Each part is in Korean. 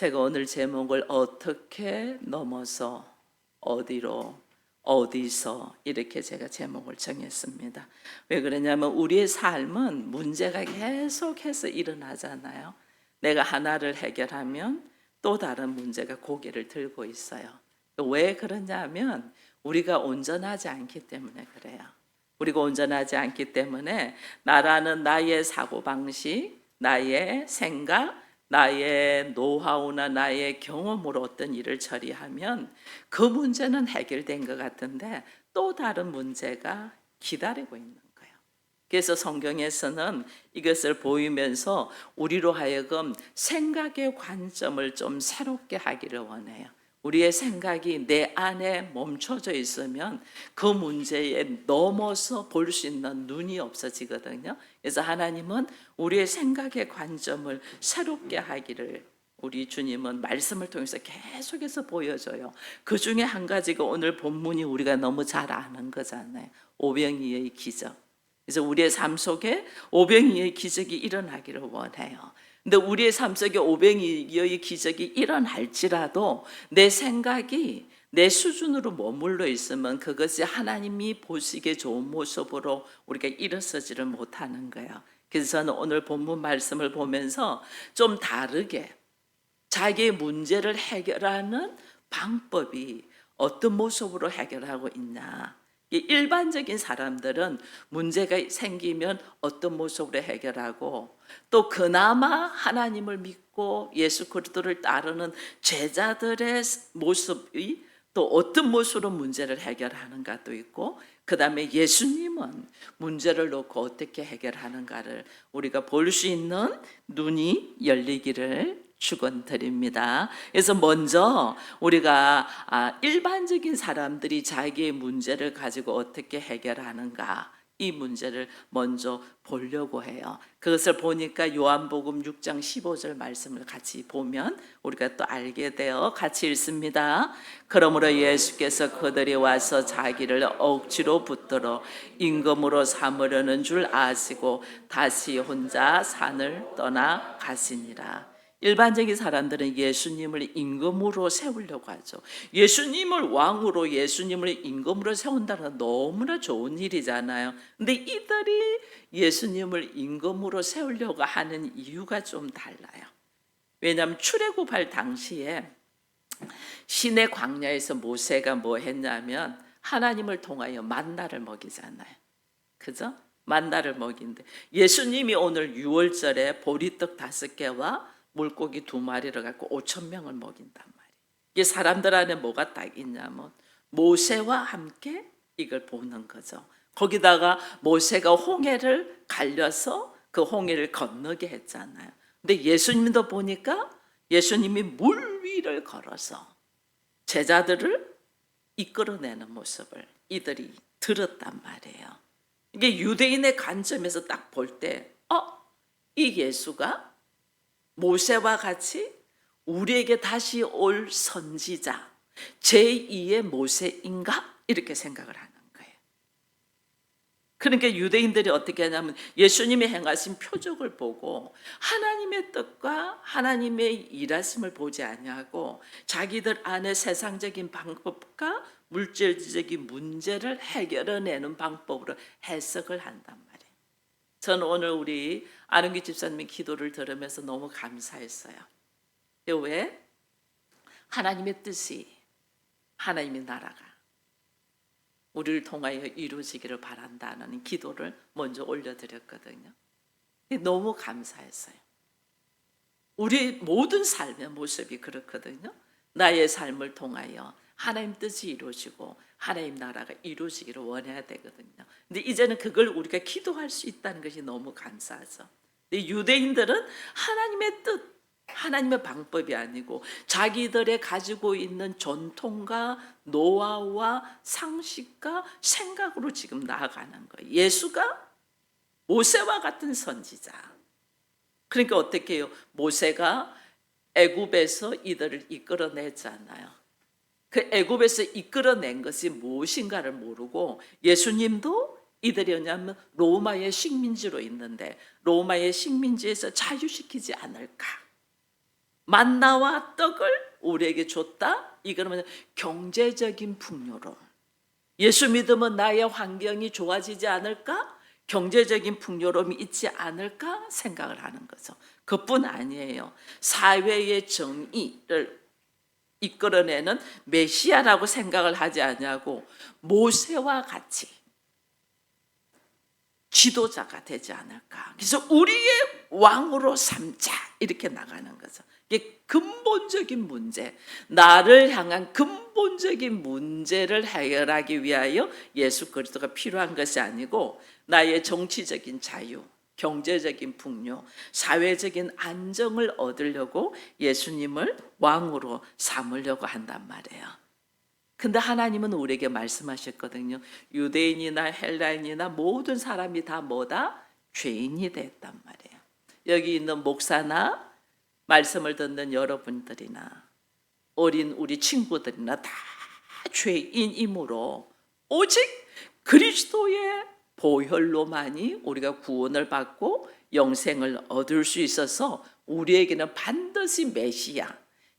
제가 오늘 제목을 어떻게 넘어서 어디로 어디서 이렇게 제가 제목을 정했습니다. 왜 그러냐면 우리의 삶은 문제가 계속해서 일어나잖아요. 내가 하나를 해결하면 또 다른 문제가 고개를 들고 있어요. 왜 그러냐면 우리가 온전하지 않기 때문에 그래요. 우리가 온전하지 않기 때문에 나라는 나의 사고방식, 나의 생각, 나의 노하우나 나의 경험으로 어떤 일을 처리하면 그 문제는 해결된 것 같은데 또 다른 문제가 기다리고 있는 거예요. 그래서 성경에서는 이것을 보이면서 우리로 하여금 생각의 관점을 좀 새롭게 하기를 원해요. 우리의 생각이 내 안에 멈춰져 있으면 그 문제에 넘어서 볼 수 있는 눈이 없어지거든요. 그래서 하나님은 우리의 생각의 관점을 새롭게 하기를 우리 주님은 말씀을 통해서 계속해서 보여줘요. 그 중에 한 가지가 오늘 본문이 우리가 너무 잘 아는 거잖아요. 오병이의 기적. 그래서 우리의 삶 속에 오병이의 기적이 일어나기를 원해요. 근데 우리의 삶 속에 오병이의 기적이 일어날지라도 내 생각이 내 수준으로 머물러 있으면 그것이 하나님이 보시기에 좋은 모습으로 우리가 일어서지를 못하는 거예요. 그래서 저는 오늘 본문 말씀을 보면서 좀 다르게 자기의 문제를 해결하는 방법이 어떤 모습으로 해결하고 있냐. 일반적인 사람들은 문제가 생기면 어떤 모습으로 해결하고 또 그나마 하나님을 믿고 예수 그리스도를 따르는 제자들의 모습이 또 어떤 모습으로 문제를 해결하는가도 있고 그 다음에 예수님은 문제를 놓고 어떻게 해결하는가를 우리가 볼 수 있는 눈이 열리기를 축원드립니다. 그래서 먼저 우리가 일반적인 사람들이 자기의 문제를 가지고 어떻게 해결하는가 이 문제를 먼저 보려고 해요. 그것을 보니까 요한복음 6장 15절 말씀을 같이 보면 우리가 또 알게 되어 같이 읽습니다. 그러므로 예수께서 그들이 와서 자기를 억지로 붙들어 임금으로 삼으려는 줄 아시고 다시 혼자 산을 떠나 가시니라. 일반적인 사람들은 예수님을 임금으로 세우려고 하죠. 예수님을 왕으로 예수님을 임금으로 세운다는 건 너무나 좋은 일이잖아요. 근데 이들이 예수님을 임금으로 세우려고 하는 이유가 좀 달라요. 왜냐하면 출애굽할 당시에 시내 광야에서 모세가 뭐 했냐면 하나님을 통하여 만나를 먹이잖아요. 그죠? 만나를 먹인데 예수님이 오늘 6월절에 보리떡 5개와 물고기 2마리를 갖고 5,000명을 먹인단 말이에요. 이게 사람들 안에 뭐가 딱 있냐면 모세와 함께 이걸 보는 거죠. 거기다가 모세가 홍해를 갈려서 그 홍해를 건너게 했잖아요. 근데 예수님도 보니까 예수님이 물 위를 걸어서 제자들을 이끌어내는 모습을 이들이 들었단 말이에요. 이게 유대인의 관점에서 딱 볼 때, 이 예수가 모세와 같이 우리에게 다시 올 선지자, 제2의 모세인가? 이렇게 생각을 하는 거예요. 그러니까 유대인들이 어떻게 하냐면 예수님이 행하신 표적을 보고 하나님의 뜻과 하나님의 일하심을 보지 아니하고 자기들 안에 세상적인 방법과 물질적인 문제를 해결해내는 방법으로 해석을 한단 말이에요. 저는 오늘 우리 안은기 집사님의 기도를 들으면서 너무 감사했어요. 왜? 하나님의 뜻이, 하나님의 나라가 우리를 통하여 이루어지기를 바란다는 기도를 먼저 올려드렸거든요. 너무 감사했어요. 우리 모든 삶의 모습이 그렇거든요. 나의 삶을 통하여 하나님 뜻이 이루어지고 하나님 나라가 이루어지기를 원해야 되거든요. 근데 이제는 그걸 우리가 기도할 수 있다는 것이 너무 감사하죠. 근데 유대인들은 하나님의 뜻, 하나님의 방법이 아니고 자기들의 가지고 있는 전통과 노하우와 상식과 생각으로 지금 나아가는 거예요. 예수가 모세와 같은 선지자. 그러니까 어떻게 해요? 모세가 애굽에서 이들을 이끌어내잖아요. 그 애굽에서 이끌어낸 것이 무엇인가를 모르고 예수님도 이들이 뭐냐면 로마의 식민지로 있는데 로마의 식민지에서 자유시키지 않을까. 만나와 떡을 우리에게 줬다. 이거는 경제적인 풍요로움. 예수 믿으면 나의 환경이 좋아지지 않을까? 경제적인 풍요로움이 있지 않을까 생각을 하는 거죠. 그뿐 아니에요. 사회의 정의를 이끌어내는 메시아라고 생각을 하지 않냐고 모세와 같이 지도자가 되지 않을까. 그래서 우리의 왕으로 삼자 이렇게 나가는 거죠. 이게 근본적인 문제, 나를 향한 근본적인 문제를 해결하기 위하여 예수 그리스도가 필요한 것이 아니고 나의 정치적인 자유, 경제적인 풍요, 사회적인 안정을 얻으려고 예수님을 왕으로 삼으려고 한단 말이에요. 근데 하나님은 우리에게 말씀하셨거든요. 유대인이나 헬라인이나 모든 사람이 다 뭐다? 죄인이 됐단 말이에요. 여기 있는 목사나 말씀을 듣는 여러분들이나 어린 우리 친구들이나 다 죄인이므로 오직 그리스도의 보혈로만이 우리가 구원을 받고 영생을 얻을 수 있어서 우리에게는 반드시 메시아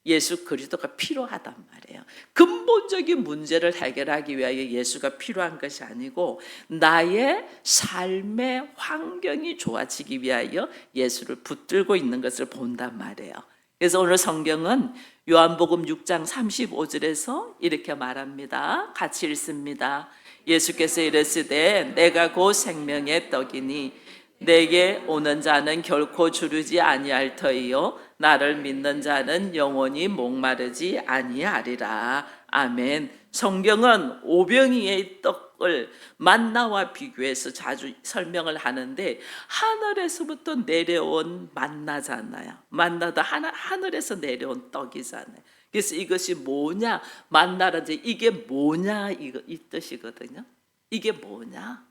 예수 그리스도가 필요하단 말이에요. 근본적인 문제를 해결하기 위하여 예수가 필요한 것이 아니고 나의 삶의 환경이 좋아지기 위하여 예수를 붙들고 있는 것을 본단 말이에요. 그래서 오늘 성경은 요한복음 6장 35절에서 이렇게 말합니다. 같이 읽습니다. 예수께서 이르시되 내가 곧 생명의 떡이니 내게 오는 자는 결코 주르지 아니할 터이요 나를 믿는 자는 영원히 목마르지 아니하리라. 아멘. 성경은 오병이의 떡을 만나와 비교해서 자주 설명을 하는데 하늘에서부터 내려온 만나잖아요. 만나도 하늘에서 내려온 떡이잖아요. 그래서 이것이 뭐냐? 만나라지 이게 뭐냐? 이 뜻이거든요. 이게 뭐냐?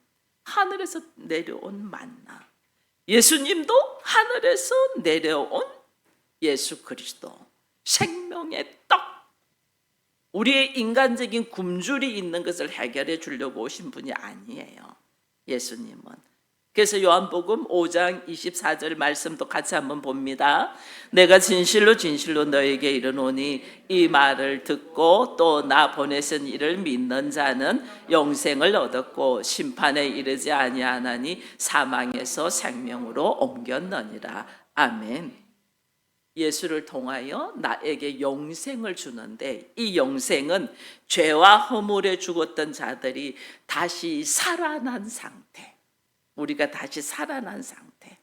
하늘에서 내려온 만나. 예수님도 하늘에서 내려온 예수 그리스도. 생명의 떡. 우리의 인간적인 굶주리 있는 것을 해결해 주려고 오신 분이 아니에요. 예수님은. 그래서 요한복음 5장 24절 말씀도 같이 한번 봅니다. 내가 진실로 진실로 너에게 이르노니 이 말을 듣고 또 나 보내신 이를 믿는 자는 영생을 얻었고 심판에 이르지 아니하나니 사망에서 생명으로 옮겼느니라. 아멘. 예수를 통하여 나에게 영생을 주는데 이 영생은 죄와 허물에 죽었던 자들이 다시 살아난 상태. 우리가 다시 살아난 상태.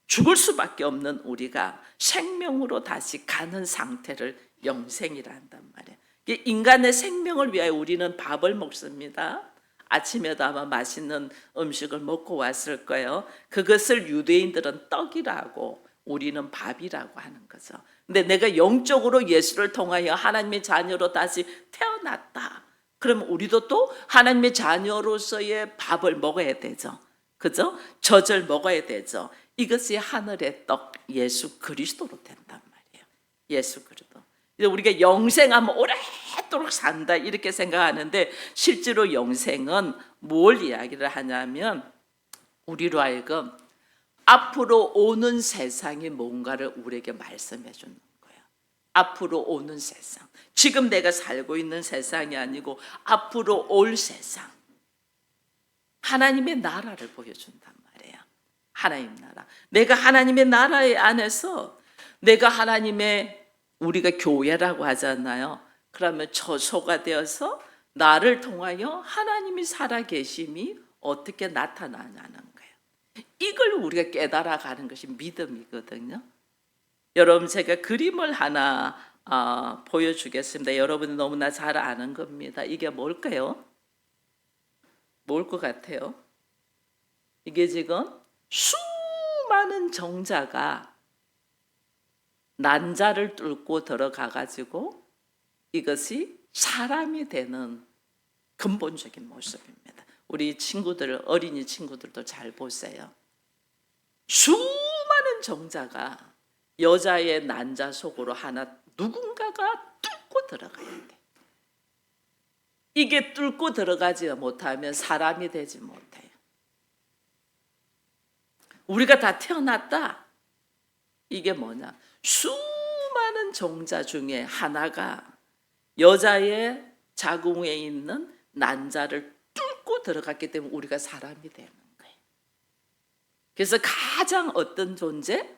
죽을 수밖에 없는 우리가 생명으로 다시 가는 상태를 영생이라 한단 말이에요. 인간의 생명을 위하여 우리는 밥을 먹습니다. 아침에도 아마 맛있는 음식을 먹고 왔을 거예요. 그것을 유대인들은 떡이라고 우리는 밥이라고 하는 거죠. 근데 내가 영적으로 예수를 통하여 하나님의 자녀로 다시 태어났다. 그럼 우리도 또 하나님의 자녀로서의 밥을 먹어야 되죠. 그죠? 젖을 먹어야 되죠. 이것이 하늘의 떡 예수 그리스도로 된단 말이에요. 예수 그리스도. 우리가 영생하면 오래도록 산다 이렇게 생각하는데 실제로 영생은 뭘 이야기를 하냐면 우리로 하여금 앞으로 오는 세상이 뭔가를 우리에게 말씀해 주는 거예요. 앞으로 오는 세상. 지금 내가 살고 있는 세상이 아니고 앞으로 올 세상. 하나님의 나라를 보여준단 말이에요. 하나님 나라. 내가 하나님의 나라의 안에서 내가 하나님의 우리가 교회라고 하잖아요. 그러면 처소가 되어서 나를 통하여 하나님이 살아계심이 어떻게 나타나냐는 거예요. 이걸 우리가 깨달아가는 것이 믿음이거든요. 여러분 제가 그림을 하나 보여주겠습니다. 여러분이 너무나 잘 아는 겁니다. 이게 뭘까요? 뭘 것 같아요? 이게 지금 수많은 정자가 난자를 뚫고 들어가 가지고 이것이 사람이 되는 근본적인 모습입니다. 우리 친구들, 어린이 친구들도 잘 보세요. 수많은 정자가 여자의 난자 속으로 하나 누군가가 뚫고 들어가야 돼. 이게 뚫고 들어가지 못하면 사람이 되지 못해요. 우리가 다 태어났다. 이게 뭐냐? 수많은 수많은 종자 중에 하나가 여자의 자궁에 있는 난자를 뚫고 들어갔기 때문에 우리가 사람이 되는 거예요. 그래서 가장 어떤 존재?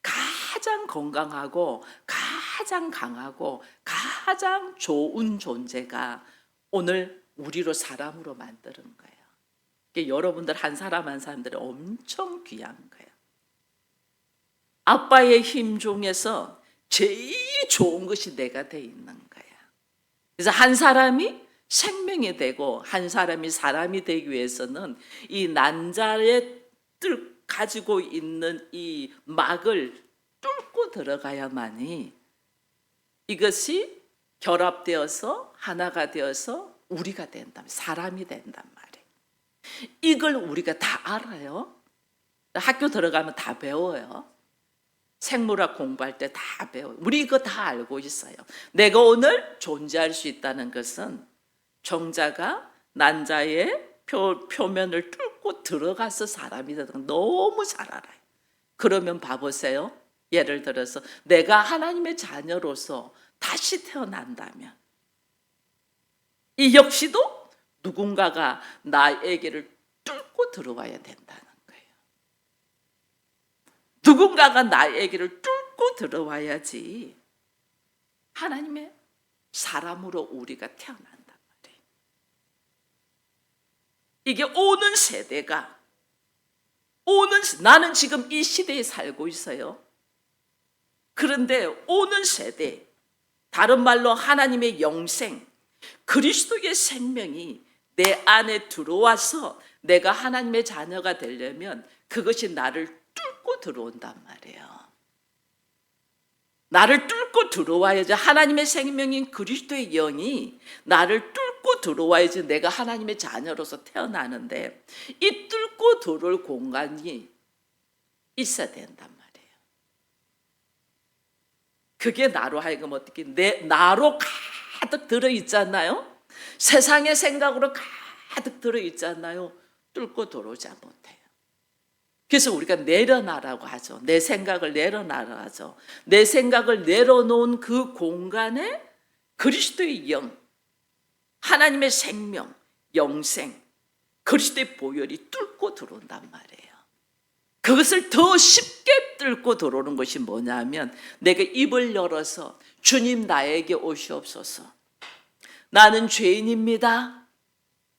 가장 건강하고 가장 강하고 가장 좋은 존재가 오늘 우리로 사람으로 만드는 거예요. 그러니까 여러분들 한 사람 한 사람들이 엄청 귀한 거예요. 아빠의 힘 중에서 제일 좋은 것이 내가 돼 있는 거야. 그래서 한 사람이 생명이 되고 한 사람이 사람이 되기 위해서는 이 난자에 가지고 있는 이 막을 뚫고 들어가야만이 이것이 결합되어서 하나가 되어서 우리가 된다면 사람이 된단 말이에요. 이걸 우리가 다 알아요. 학교 들어가면 다 배워요. 생물학 공부할 때 다 배워요. 우리 이거 다 알고 있어요. 내가 오늘 존재할 수 있다는 것은 정자가 난자의 표면을 뚫고 들어가서 사람이 되는 거 너무 잘 알아요. 그러면 봐보세요. 예를 들어서 내가 하나님의 자녀로서 다시 태어난다면 이 역시도 누군가가 나에게를 뚫고 들어와야 된다는 거예요. 누군가가 나에게를 뚫고 들어와야지 하나님의 사람으로 우리가 태어난단 말이에요. 이게 오는 세대가 나는 지금 이 시대에 살고 있어요. 그런데 오는 세대, 다른 말로 하나님의 영생, 그리스도의 생명이 내 안에 들어와서 내가 하나님의 자녀가 되려면 그것이 나를 뚫고 들어온단 말이에요. 나를 뚫고 들어와야지 하나님의 생명인 그리스도의 영이 나를 뚫고 들어와야지 내가 하나님의 자녀로서 태어나는데 이 뚫고 들어올 공간이 있어야 된단 말이에요. 그게 나로 하여금 어떻게 나로 가득 들어있잖아요. 세상의 생각으로 가득 들어있잖아요. 뚫고 들어오지 못해요. 그래서 우리가 내려놔라고 하죠. 내 생각을 내려놔라 하죠. 내 생각을 내려놓은 그 공간에 그리스도의 영, 하나님의 생명, 영생, 그리스도의 보혈이 뚫고 들어온단 말이에요. 그것을 더 쉽게 뚫고 들어오는 것이 뭐냐면 내가 입을 열어서 주님 나에게 오시옵소서. 나는 죄인입니다.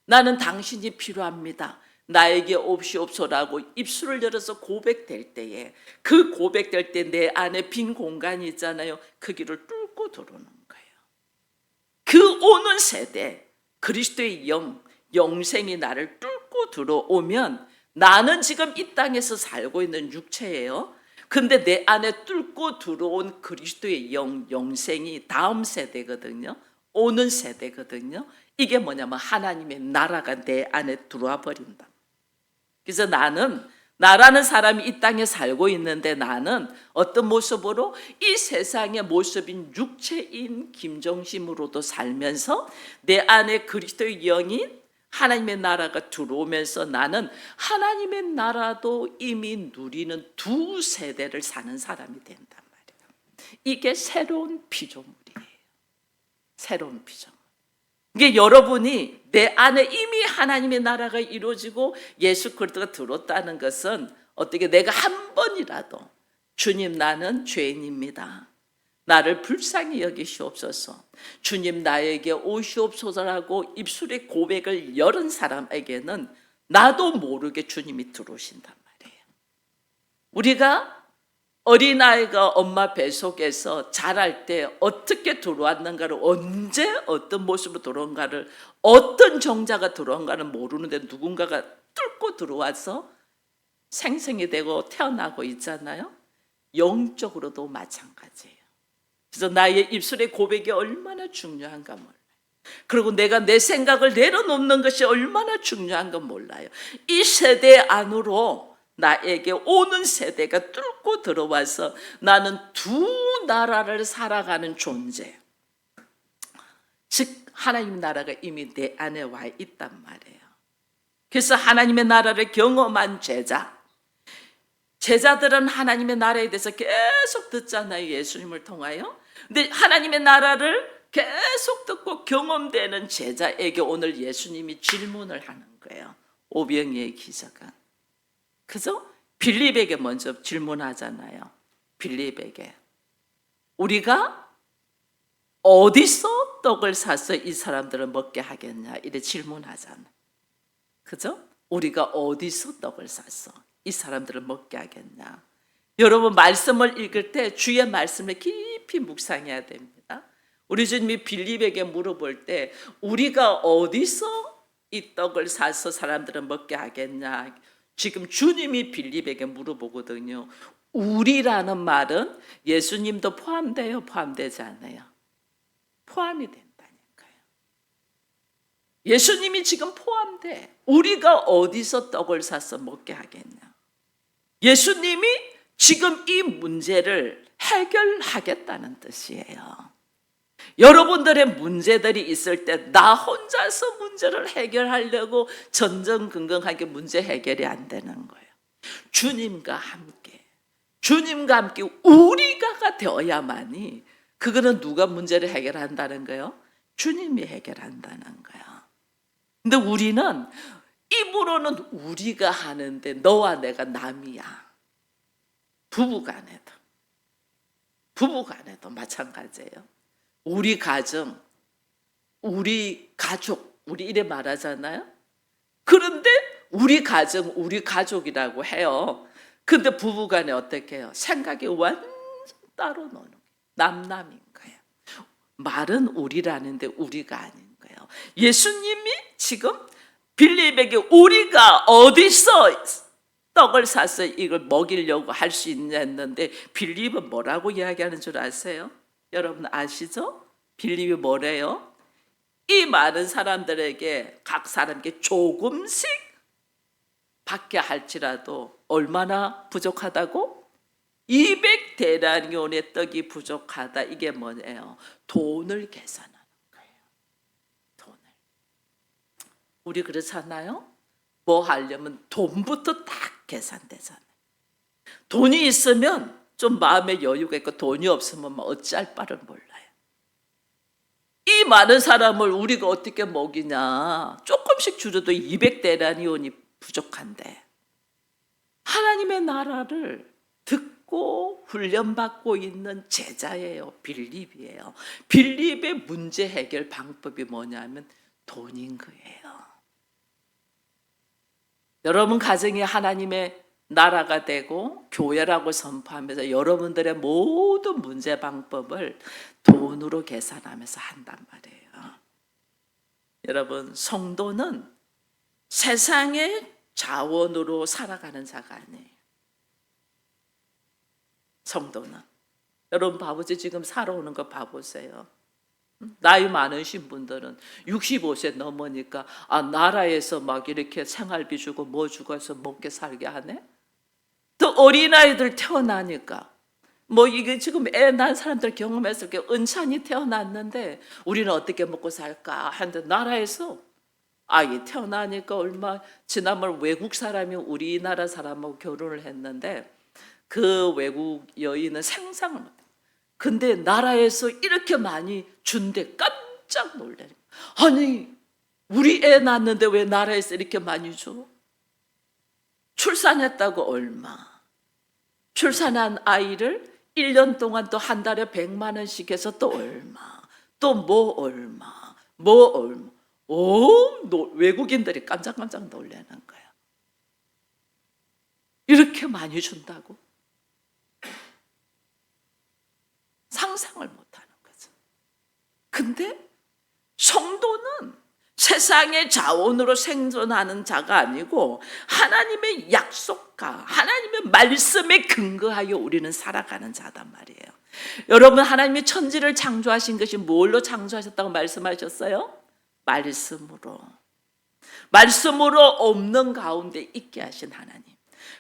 나는 당신이 필요합니다. 나에게 옵시옵소라고 입술을 열어서 고백될 때에 그 고백될 때 내 안에 빈 공간이 있잖아요. 그 길을 뚫고 들어오는 거예요. 그 오는 세대 그리스도의 영생이 나를 뚫고 들어오면 나는 지금 이 땅에서 살고 있는 육체예요. 근데 내 안에 뚫고 들어온 그리스도의 영생이 다음 세대거든요. 오는 세대거든요. 이게 뭐냐면 하나님의 나라가 내 안에 들어와 버린다. 그래서 나라는 사람이 이 땅에 살고 있는데 나는 어떤 모습으로 이 세상의 모습인 육체인 김정심으로도 살면서 내 안에 그리스도의 영인 하나님의 나라가 들어오면서 나는 하나님의 나라도 이미 누리는 두 세대를 사는 사람이 된단 말이에요. 이게 새로운 피조물이에요. 새로운 피조물. 이게 여러분이 내 안에 이미 하나님의 나라가 이루어지고 예수 그리스도가 들어왔다는 것은 어떻게 내가 한 번이라도 주님 나는 죄인입니다. 나를 불쌍히 여기시옵소서. 주님 나에게 오시옵소서라고 입술에 고백을 열은 사람에게는 나도 모르게 주님이 들어오신단 말이에요. 우리가 어린아이가 엄마 뱃속에서 자랄 때 어떻게 들어왔는가를 언제 어떤 모습으로 들어온가를 어떤 정자가 들어온가를 모르는데 누군가가 뚫고 들어와서 생성이 되고 태어나고 있잖아요. 영적으로도 마찬가지예요. 그래서 나의 입술의 고백이 얼마나 중요한가 몰라요. 그리고 내가 내 생각을 내려놓는 것이 얼마나 중요한가 몰라요. 이 세대 안으로 나에게 오는 세대가 뚫고 들어와서 나는 두 나라를 살아가는 존재. 즉 하나님 나라가 이미 내 안에 와 있단 말이에요. 그래서 하나님의 나라를 경험한 제자, 제자들은 하나님의 나라에 대해서 계속 듣잖아요. 예수님을 통하여. 근데 하나님의 나라를 계속 듣고 경험되는 제자에게 오늘 예수님이 질문을 하는 거예요. 오병이의 기적은. 그죠? 빌립에게 먼저 질문하잖아요. 빌립에게. 우리가 어디서 떡을 사서 이 사람들을 먹게 하겠냐? 이래 질문하잖아. 그죠? 우리가 어디서 떡을 사서 이 사람들을 먹게 하겠냐? 여러분 말씀을 읽을 때 주의 말씀을 깊이 묵상해야 됩니다. 우리 주님이 빌립에게 물어볼 때 우리가 어디서 이 떡을 사서 사람들을 먹게 하겠냐? 지금 주님이 빌립에게 물어보거든요. 우리라는 말은 예수님도 포함돼요? 포함되지 않아요? 포함이 된다니까요. 예수님이 지금 포함돼. 우리가 어디서 떡을 사서 먹게 하겠냐? 예수님이 지금 이 문제를 해결하겠다는 뜻이에요. 여러분들의 문제들이 있을 때 나 혼자서 문제를 해결하려고 전전긍긍하게 문제 해결이 안 되는 거예요. 주님과 함께 우리가 되어야만이 그거는 누가 문제를 해결한다는 거예요? 주님이 해결한다는 거예요. 근데 우리는 입으로는 우리가 하는데 너와 내가 남이야. 부부간에도 마찬가지예요. 우리 가정, 우리 가족, 우리 이래 말하잖아요. 그런데 우리 가정, 우리 가족이라고 해요. 근데 부부간에 어떻게 해요? 생각이 완전 따로 노는 거예요. 남남인 거예요. 말은 우리라는데 우리가 아닌 거예요. 예수님이 지금 빌립에게 우리가 어디서 떡을 사서 이걸 먹이려고 할 수 있냐 했는데 빌립은 뭐라고 이야기하는 줄 아세요? 여러분 아시죠? 빌립이 뭐래요? 이 많은 사람들에게 각 사람에게 조금씩 받게 할지라도 얼마나 부족하다고? 200데나리온의 떡이 부족하다. 이게 뭐예요? 돈을 계산하는 거예요. 돈을. 우리 그렇잖아요? 뭐 하려면 돈부터 딱 계산되잖아요. 돈이 있으면 좀 마음의 여유가 있고 돈이 없으면 어찌할 바를 몰라요. 이 많은 사람을 우리가 어떻게 먹이냐. 조금씩 줄여도 200데나리온이 부족한데 하나님의 나라를 듣고 훈련받고 있는 제자예요. 빌립이에요. 빌립의 문제 해결 방법이 뭐냐면 돈인 거예요. 여러분 가정이 하나님의 나라가 되고 교회라고 선포하면서 여러분들의 모든 문제 방법을 돈으로 계산하면서 한단 말이에요. 여러분 성도는 세상의 자원으로 살아가는 자가 아니에요. 성도는 여러분 봐보세요. 지금 살아오는 거 봐보세요. 나이 많으신 분들은 65세 넘으니까 나라에서 막 이렇게 생활비 주고 뭐 주고 해서 먹게 살게 하네. 또 어린아이들 태어나니까 뭐 이게 지금 애 낳은 사람들 경험했을 게 은찬히 태어났는데 우리는 어떻게 먹고 살까 하는데 나라에서 아이 태어나니까 얼마 지난번 외국 사람이 우리나라 사람하고 결혼을 했는데 그 외국 여인은 상상을 못해. 근데 나라에서 이렇게 많이 준대. 깜짝 놀래. 아니 우리 애 낳았는데 왜 나라에서 이렇게 많이 줘? 출산했다고 얼마? 출산한 아이를 1년 동안 또 한 달에 100만 원씩 해서 또 얼마? 또 뭐 얼마? 외국인들이 깜짝깜짝 놀라는 거야. 이렇게 많이 준다고? 상상을 못하는 거죠. 근데 성도는 세상의 자원으로 생존하는 자가 아니고 하나님의 약속과 하나님의 말씀에 근거하여 우리는 살아가는 자단 말이에요. 여러분 하나님이 천지를 창조하신 것이 뭘로 창조하셨다고 말씀하셨어요? 말씀으로 없는 가운데 있게 하신 하나님.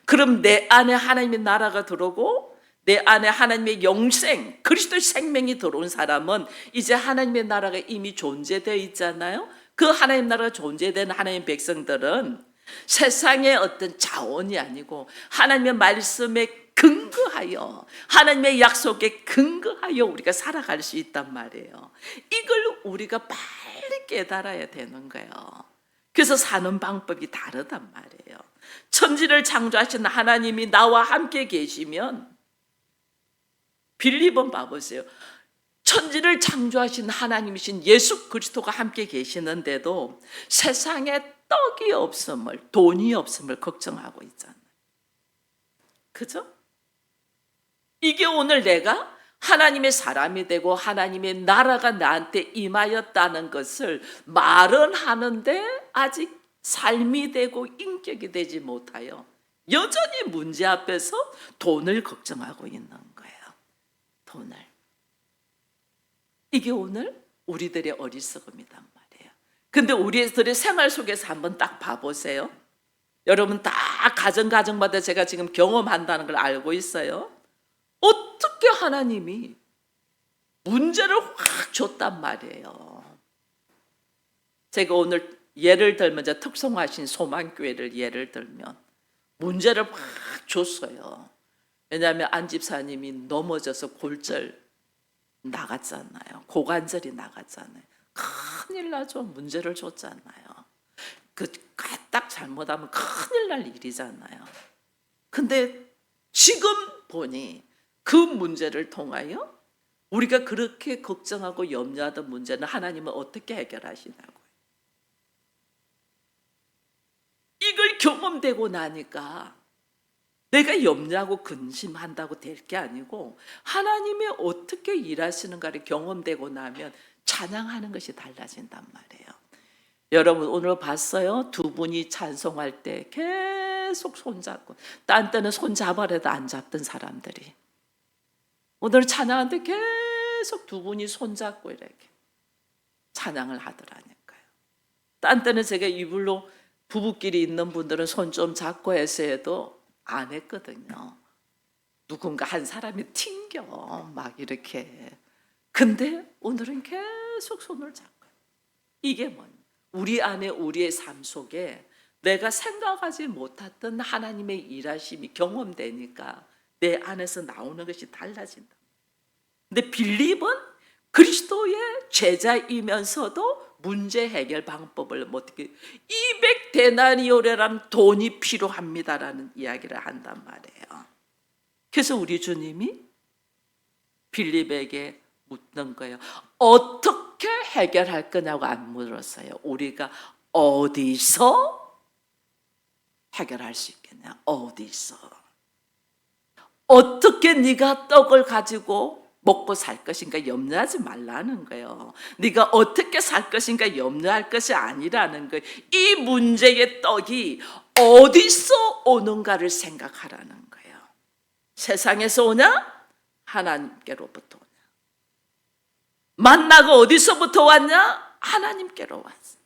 그럼 내 안에 하나님의 나라가 들어오고 내 안에 하나님의 영생, 그리스도의 생명이 들어온 사람은 이제 하나님의 나라가 이미 존재되어 있잖아요. 그 하나님 나라가 존재된 하나님 백성들은 세상의 어떤 자원이 아니고 하나님의 말씀에 근거하여, 하나님의 약속에 근거하여 우리가 살아갈 수 있단 말이에요. 이걸 우리가 빨리 깨달아야 되는 거예요. 그래서 사는 방법이 다르단 말이에요. 천지를 창조하신 하나님이 나와 함께 계시면, 빌립은 봐보세요. 천지를 창조하신 하나님이신 예수 그리스도가 함께 계시는데도 세상에 떡이 없음을, 돈이 없음을 걱정하고 있잖아요. 그죠? 이게 오늘 내가 하나님의 사람이 되고 하나님의 나라가 나한테 임하였다는 것을 말은 하는데 아직 삶이 되고 인격이 되지 못하여 여전히 문제 앞에서 돈을 걱정하고 있는 거예요. 돈을. 이게 오늘 우리들의 어리석음이란 말이에요. 근데 우리들의 생활 속에서 한번 딱 봐보세요. 여러분 다 가정마다 제가 지금 경험한다는 걸 알고 있어요. 어떻게 하나님이 문제를 확 줬단 말이에요. 제가 오늘 예를 들면, 이제 특성화신 소망교회를 예를 들면 문제를 확 줬어요. 왜냐하면 안 집사님이 넘어져서 골절 나갔잖아요. 고관절이 나갔잖아요. 큰일 나죠. 문제를 줬잖아요. 딱 잘못하면 큰일 날 일이잖아요. 근데 지금 보니 그 문제를 통하여 우리가 그렇게 걱정하고 염려하던 문제는 하나님은 어떻게 해결하시냐고요. 이걸 경험되고 나니까 내가 염려하고 근심한다고 될 게 아니고 하나님이 어떻게 일하시는가를 경험되고 나면 찬양하는 것이 달라진단 말이에요. 여러분 오늘 봤어요? 두 분이 찬송할 때 계속 손잡고, 딴 때는 손잡아라도 안 잡던 사람들이 오늘 찬양하는데 계속 두 분이 손잡고 이렇게 찬양을 하더라니까요. 딴 때는 제가 이불로 부부끼리 있는 분들은 손 좀 잡고 해서 해도 안 했거든요. 누군가 한 사람이 튕겨 막 이렇게. 근데 오늘은 계속 손을 잡고. 이게 뭐냐? 우리 안에 우리의 삶 속에 내가 생각하지 못했던 하나님의 일하심이 경험되니까 내 안에서 나오는 것이 달라진다. 근데 빌립은 그리스도의 제자이면서도 문제 해결 방법을 어떻게 200데나리오라는 돈이 필요합니다라는 이야기를 한단 말이에요. 그래서 우리 주님이 빌립에게 묻는 거예요. 어떻게 해결할 거냐고 안 물었어요. 우리가 어디서 해결할 수 있겠냐? 어디서? 어떻게 네가 떡을 가지고 먹고 살 것인가 염려하지 말라는 거예요. 네가 어떻게 살 것인가 염려할 것이 아니라는 거예요. 이 문제의 떡이 어디서 오는가를 생각하라는 거예요. 세상에서 오냐? 하나님께로부터 오냐? 만나가 어디서부터 왔냐? 하나님께로 왔어.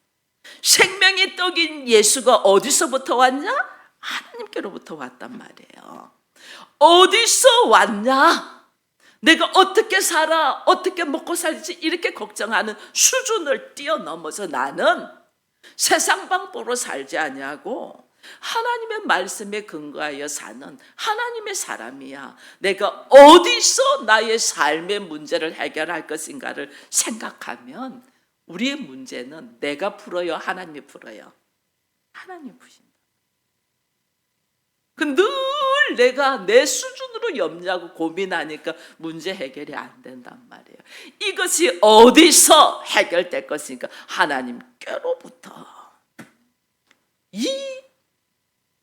생명의 떡인 예수가 어디서부터 왔냐? 하나님께로부터 왔단 말이에요. 어디서 왔냐? 내가 어떻게 살아? 어떻게 먹고 살지? 이렇게 걱정하는 수준을 뛰어넘어서 나는 세상 방법으로 살지 아니하고 하나님의 말씀에 근거하여 사는 하나님의 사람이야. 내가 어디서 나의 삶의 문제를 해결할 것인가를 생각하면 우리의 문제는 내가 풀어요? 하나님이 풀어요? 하나님이 푸신다. 늘 내가 내 수준으로 염려하고 고민하니까 문제 해결이 안 된단 말이에요. 이것이 어디서 해결될 것인가? 하나님께로부터. 이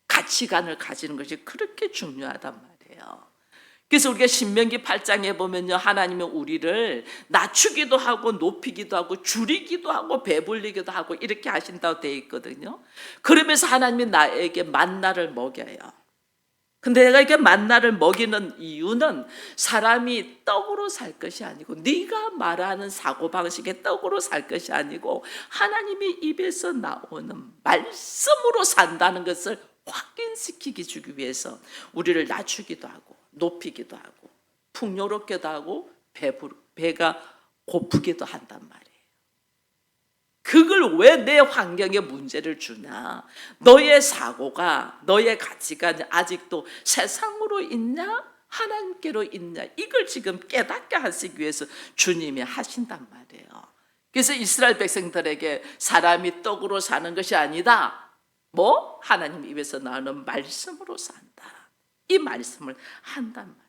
가치관을 가지는 것이 그렇게 중요하단 말이에요. 그래서 우리가 신명기 8장에 보면요, 하나님은 우리를 낮추기도 하고 높이기도 하고 줄이기도 하고 배불리기도 하고 이렇게 하신다고 되어 있거든요. 그러면서 하나님이 나에게 만나를 먹여요. 근데 내가 이렇게 만나를 먹이는 이유는 사람이 떡으로 살 것이 아니고, 네가 말하는 사고방식의 떡으로 살 것이 아니고 하나님의 입에서 나오는 말씀으로 산다는 것을 확인시키기 주기 위해서 우리를 낮추기도 하고 높이기도 하고 풍요롭게도 하고 배가 고프기도 한단 말이에요. 그걸 왜 내 환경에 문제를 주냐? 너의 사고가, 너의 가치관이 아직도 세상으로 있냐? 하나님께로 있냐? 이걸 지금 깨닫게 하시기 위해서 주님이 하신단 말이에요. 그래서 이스라엘 백성들에게 사람이 떡으로 사는 것이 아니다. 뭐? 하나님 입에서 나오는 말씀으로 산다. 이 말씀을 한단 말이에요.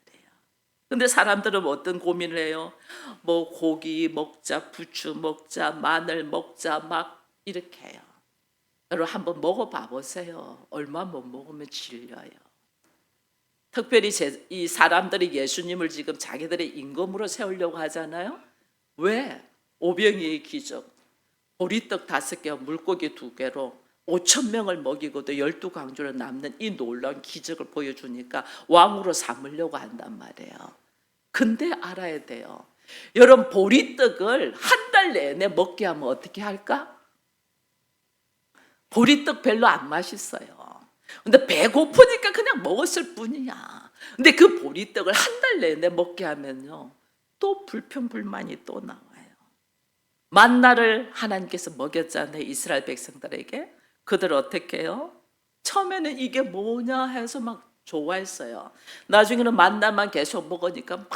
근데 사람들은 어떤 고민을 해요? 뭐 고기 먹자, 부추 먹자, 마늘 먹자 막 이렇게 해요. 여러분 한번 먹어봐 보세요. 얼마 못 먹으면 질려요. 특별히 이 사람들이 예수님을 지금 자기들의 임금으로 세우려고 하잖아요. 왜? 오병이의 기적, 보리떡 5개와 물고기 2개로 5,000명을 먹이고도 12강주로 남는 이 놀라운 기적을 보여주니까 왕으로 삼으려고 한단 말이에요. 근데 알아야 돼요. 여러분 보리떡을 한 달 내내 먹게 하면 어떻게 할까? 보리떡 별로 안 맛있어요. 근데 배고프니까 그냥 먹었을 뿐이야. 근데 그 보리떡을 한 달 내내 먹게 하면요, 또 불평불만이 또 나와요. 만나를 하나님께서 먹였잖아요, 이스라엘 백성들에게. 그들 어떻게 해요? 처음에는 이게 뭐냐 해서 막 좋아했어요. 나중에는 만나만 계속 먹으니까 막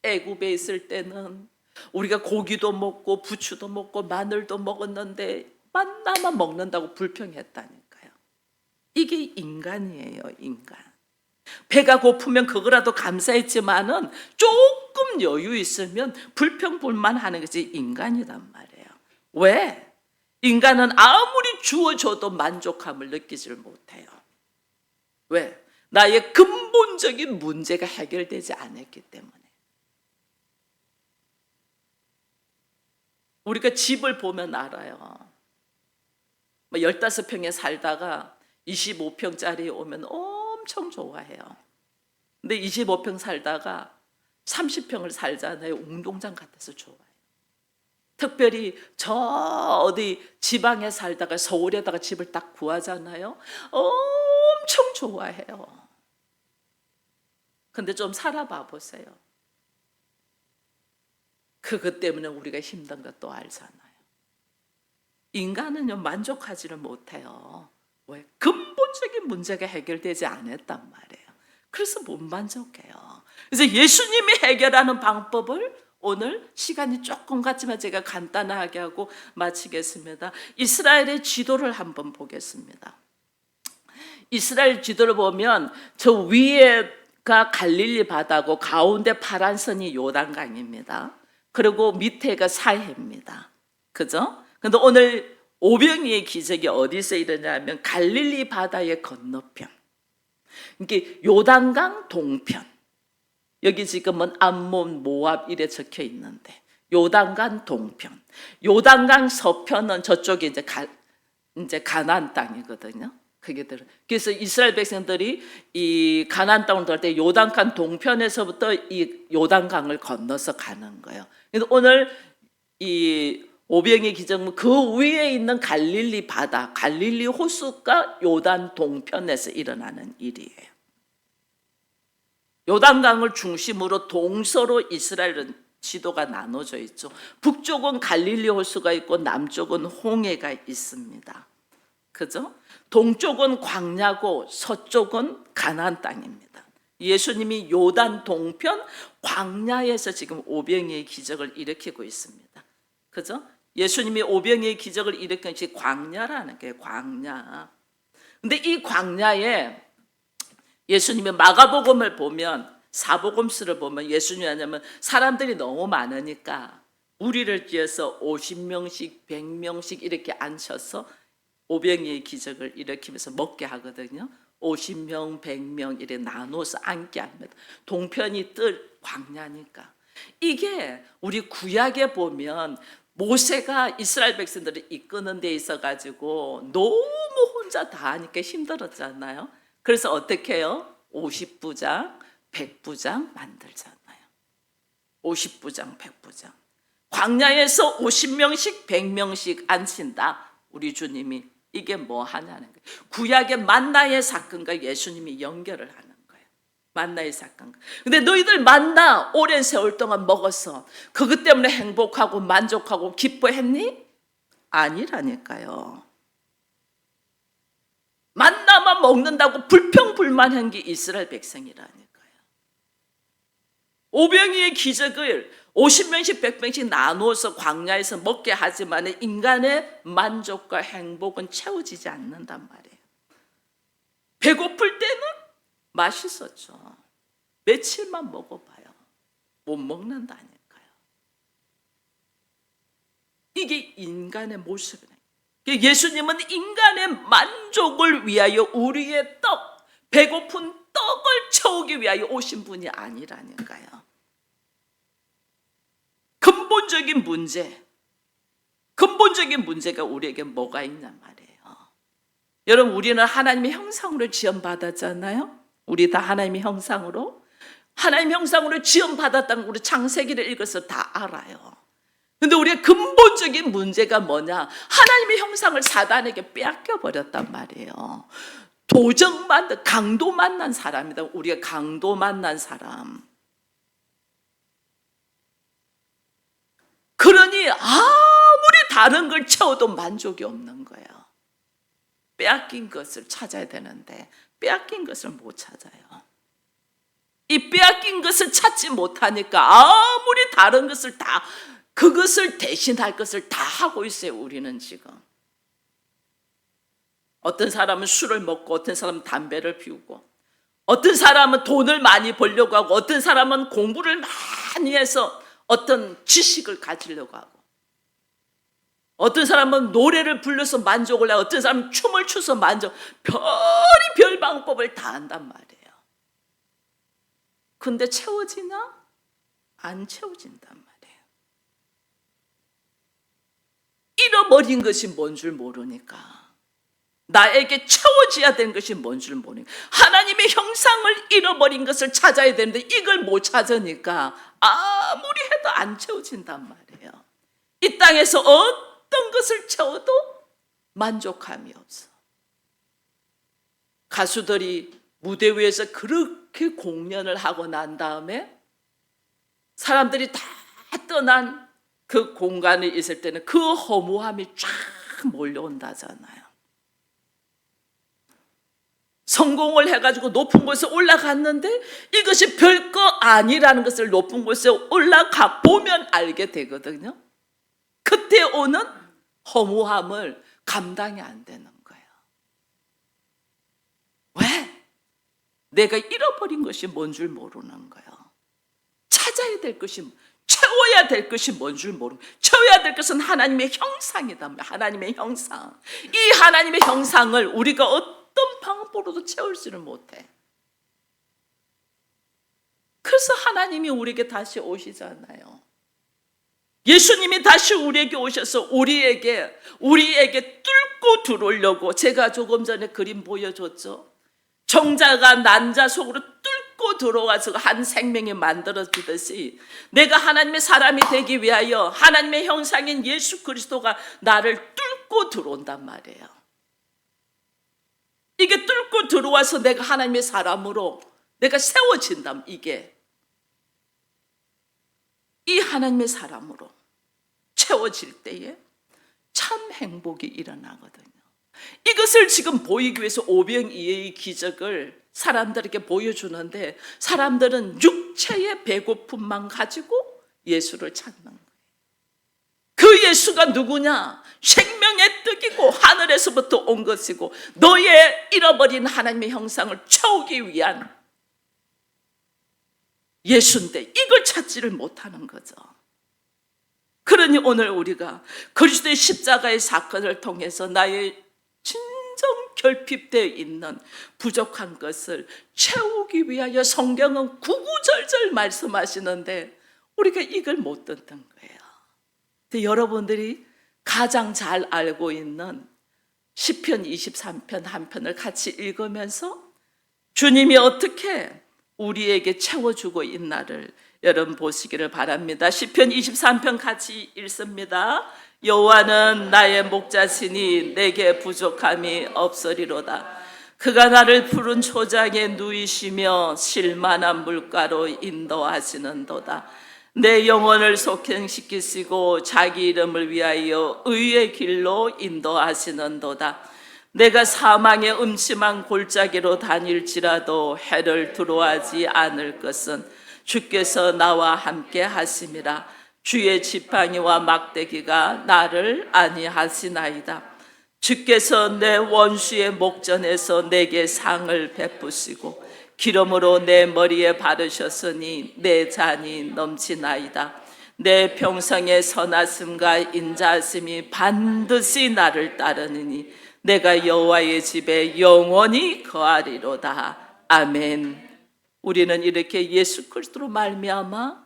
애굽에 있을 때는 우리가 고기도 먹고 부추도 먹고 마늘도 먹었는데 만나만 먹는다고 불평했다니까요. 이게 인간이에요, 인간. 배가 고프면 그거라도 감사했지만은 조금 여유 있으면 불평불만하는 것이 인간이란 말이에요. 왜? 인간은 아무리 주어져도 만족함을 느끼지를 못해요. 왜? 나의 근본적인 문제가 해결되지 않았기 때문에. 우리가 집을 보면 알아요. 15평에 살다가 25평짜리 오면 엄청 좋아해요. 근데 25평 살다가 30평을 살잖아요. 운동장 같아서 좋아요. 특별히 저 어디 지방에 살다가 서울에다가 집을 딱 구하잖아요. 엄청 좋아해요. 근데 좀 살아봐 보세요. 그것 때문에 우리가 힘든 것도 알잖아요. 인간은요, 만족하지를 못해요. 왜? 근본적인 문제가 해결되지 않았단 말이에요. 그래서 못 만족해요. 그래서 예수님이 해결하는 방법을 오늘 시간이 조금 같지만 제가 간단하게 하고 마치겠습니다. 이스라엘의 지도를 한번 보겠습니다. 이스라엘 지도를 보면 저 위에가 갈릴리 바다고 가운데 파란 선이 요단강입니다. 그리고 밑에가 사해입니다. 그죠? 근데 오늘 오병이의 기적이 어디서 일어나냐면 갈릴리 바다의 건너편. 이게 요단강 동편. 여기 지금은 암몬, 모압 이래 적혀 있는데 요단강 동편, 요단강 서편은 저쪽에 이제 가나안 땅이거든요. 그래서 이스라엘 백성들이 이 가나안 땅을 돌 때 요단강 동편에서부터 이 요단강을 건너서 가는 거예요. 그래서 오늘 이 오병의 기적은 그 위에 있는 갈릴리 바다, 갈릴리 호수가 요단 동편에서 일어나는 일이에요. 요단강을 중심으로 동서로 이스라엘은 지도가 나눠져 있죠. 북쪽은 갈릴리 호수가 있고 남쪽은 홍해가 있습니다. 그죠? 동쪽은 광야고 서쪽은 가나안 땅입니다. 예수님이 요단 동편 광야에서 지금 오병이의 기적을 일으키고 있습니다. 그죠? 예수님이 오병이의 기적을 일으킨 것이 광야라는 게 광야. 근데 이 광야에 예수님의 마가복음을 보면, 사복음서를 보면 예수님이 하냐면 사람들이 너무 많으니까 우리를 위해서 50명씩 100명씩 이렇게 앉혀서 오병이의 기적을 일으키면서 먹게 하거든요. 50명 100명 이렇게 나눠서 앉게 합니다. 동편이 뜰 광야니까. 이게 우리 구약에 보면 모세가 이스라엘 백성들을 이끄는 데 있어가지고 너무 혼자 다 하니까 힘들었잖아요. 그래서 어떻게 해요? 50부장, 100부장 만들잖아요. 50부장, 100부장. 광야에서 50명씩, 100명씩 앉힌다. 우리 주님이 이게 뭐 하냐는 거예요. 구약의 만나의 사건과 예수님이 연결을 하는 거예요. 만나의 사건. 근데 너희들 만나 오랜 세월 동안 먹었어. 그것 때문에 행복하고 만족하고 기뻐했니? 아니라니까요. 만나만 먹는다고 불평불만한 게 이스라엘 백성이라니까요. 오병이의 기적을 50명씩 100명씩 나누어서 광야에서 먹게 하지만 인간의 만족과 행복은 채워지지 않는단 말이에요. 배고플 때는 맛있었죠. 며칠만 먹어봐요. 못 먹는다니까요. 이게 인간의 모습이에요. 예수님은 인간의 만족을 위하여 우리의 배고픈 떡을 채우기 위하여 오신 분이 아니라니까요. 근본적인 문제가 우리에게 뭐가 있냔 말이에요. 여러분, 우리는 하나님의 형상으로 지음받았잖아요. 우리 다 하나님의 형상으로 지음받았다는 걸 우리 창세기를 읽어서 다 알아요. 근데 우리의 근본적인 문제가 뭐냐? 하나님의 형상을 사단에게 빼앗겨 버렸단 말이에요. 강도 만난 사람이다. 우리가 강도 만난 사람. 그러니 아무리 다른 걸 채워도 만족이 없는 거예요. 빼앗긴 것을 찾아야 되는데 빼앗긴 것을 못 찾아요. 이 빼앗긴 것을 찾지 못하니까 아무리 다른 것을 다, 그것을 대신할 것을 다 하고 있어요. 우리는 지금. 어떤 사람은 술을 먹고, 어떤 사람은 담배를 피우고, 어떤 사람은 돈을 많이 벌려고 하고, 어떤 사람은 공부를 많이 해서 어떤 지식을 가지려고 하고, 어떤 사람은 노래를 불러서 만족을 하고, 어떤 사람은 춤을 춰서 별 방법을 다 한단 말이에요. 근데 채워지나? 안 채워진단 말이에요. 잃어버린 것이 뭔 줄 모르니까, 나에게 채워져야 되는 것이 뭔 줄 모르니까, 하나님의 형상을 잃어버린 것을 찾아야 되는데 이걸 못 찾으니까 아무리 해도 안 채워진단 말이에요. 이 땅에서 어떤 것을 채워도 만족감이 없어. 가수들이 무대 위에서 그렇게 공연을 하고 난 다음에 사람들이 다 떠난 그 공간에 있을 때는 그 허무함이 쫙 몰려온다잖아요. 성공을 해가지고 높은 곳에 올라갔는데 이것이 별거 아니라는 것을 높은 곳에 올라가 보면 알게 되거든요. 그때 오는 허무함을 감당이 안 되는 거예요. 왜? 내가 잃어버린 것이 뭔 줄 모르는 거예요. 찾아야 될 것이, 채워야 될 것이 뭔 줄 모르고, 채워야 될 것은 하나님의 형상이다. 하나님의 형상. 이 하나님의 형상을 우리가 어떤 방법으로도 채울지를 못해. 그래서 하나님이 우리에게 다시 오시잖아요. 예수님이 다시 우리에게 오셔서 우리에게 뚫고 들어오려고, 제가 조금 전에 그림 보여줬죠. 정자가 난자 속으로 뚫고 들어와서 한 생명이 만들어지듯이 내가 하나님의 사람이 되기 위하여 하나님의 형상인 예수 그리스도가 나를 뚫고 들어온단 말이에요. 이게 뚫고 들어와서 내가 하나님의 사람으로 내가 세워진다. 이게 이 하나님의 사람으로 채워질 때에 참 행복이 일어나거든요. 이것을 지금 보이기 위해서 오병이어의 기적을 사람들에게 보여주는데, 사람들은 육체의 배고픔만 가지고 예수를 찾는 거예요. 그 예수가 누구냐? 생명의 떡이고 하늘에서부터 온 것이고 너의 잃어버린 하나님의 형상을 채우기 위한 예수인데 이걸 찾지를 못하는 거죠. 그러니 오늘 우리가 그리스도의 십자가의 사건을 통해서 나의 진정 결핍되어 있는 부족한 것을 채우기 위하여 성경은 구구절절 말씀하시는데 우리가 이걸 못 듣는 거예요. 근데 여러분들이 가장 잘 알고 있는 시편 23편 한 편을 같이 읽으면서 주님이 어떻게 우리에게 채워주고 있나를 여러분 보시기를 바랍니다. 시편 23편 같이 읽습니다. 여호와는 나의 목자시니 내게 부족함이 없으리로다. 그가 나를 푸른 초장에 누이시며 실만한 물가로 인도하시는도다. 내 영혼을 속행시키시고 자기 이름을 위하여 의의 길로 인도하시는도다. 내가 사망의 음침한 골짜기로 다닐지라도 해를 두려워하지 않을 것은 주께서 나와 함께 하심이라. 주의 지팡이와 막대기가 나를 안위하시나이다. 주께서 내 원수의 목전에서 내게 상을 베푸시고 기름으로 내 머리에 바르셨으니 내 잔이 넘치나이다. 내 평생의 선하심과 인자하심이 반드시 나를 따르느니 내가 여호와의 집에 영원히 거하리로다. 아멘. 우리는 이렇게 예수 그리스도로 말미암아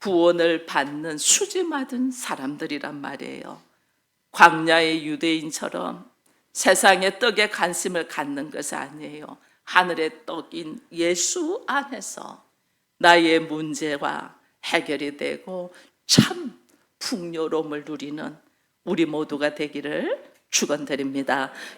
구원을 받는 수지 맞은 사람들이란 말이에요. 광야의 유대인처럼 세상의 떡에 관심을 갖는 것이 아니에요. 하늘의 떡인 예수 안에서 나의 문제가 해결이 되고 참 풍요로움을 누리는 우리 모두가 되기를 축원드립니다.